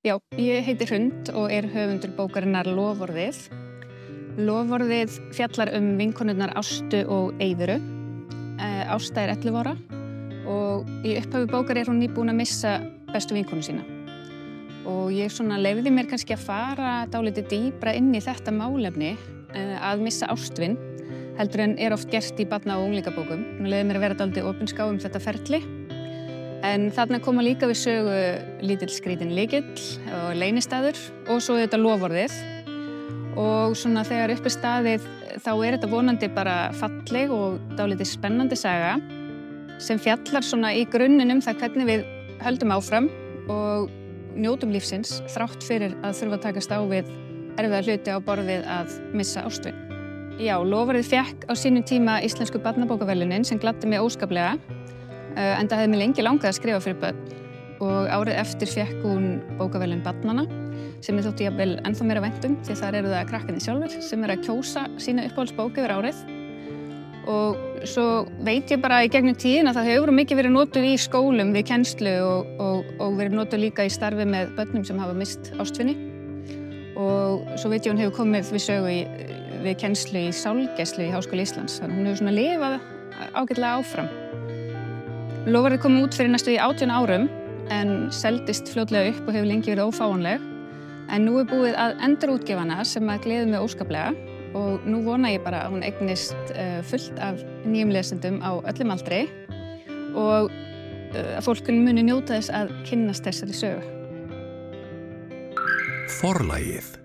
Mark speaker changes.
Speaker 1: Já, ég heiti Hrund og höfundur bókarinnar Loforðið. Loforðið fjallar vinkonurnar Ástu og Eyðuru. Ásta 11 ára og í upphafi bókar hún nýbúin að missa bestu vinkonu sína. Og ég leyfði mér kannski að fara dálítið dýpra inn í þetta málefni að missa ástvin, heldur en oft gert í barna- og unglingabókum. Hún leyfði mér að vera dálítið opinská þetta ferli. En þarna koma líka við sögu lítill skrítinn lykill og leynistaður og svo þetta loforðið. Og þegar upp staðið þá þetta vonandi bara falleg og dálítið spennandi saga sem fjallar í grunninn það hvernig við höldum áfram og njótum lífsins þrátt fyrir að þurfa að takast á við erfiða hluti á borð við að missa ástvin. Já, Loforðið fékk á sínum tíma Íslensku barnabókaverðlaunin sem gladdi mig óskaplega. Enda hefði mig lengi langað að skrifa fyrir börn og árið eftir fékk hún bókaverðlaun barnanna sem þótti jafnvel ennþá meira vænt því þar eru það krakkarnir sjálfir sem að kjósa sína uppáhaldsbók yfir árið. Og svo veit ég bara í gegnum tíðina að það hefur mikið verið notuð í skólum við kennslu og verið notuð líka í starfi með börnum sem hafa mist ástvini. Og svo veit ég hún hefur komið við sögu við kennslu í sálgæslu í Háskóla Íslands. Þannig hún hefur lifað ágætlega áfram. Loforðið kom út fyrir næstu í 18 árum en seldist fljótlega upp og hefur lengi verið ófáanleg. En nú búið að endurútgefa hana sem að gleður mig óskaplega og nú vona ég bara að hún eignist fullt af nýjum lesendum á öllum aldri og að fólk muni njóta þess að kynnast þessari sögu.
Speaker 2: Forlagið.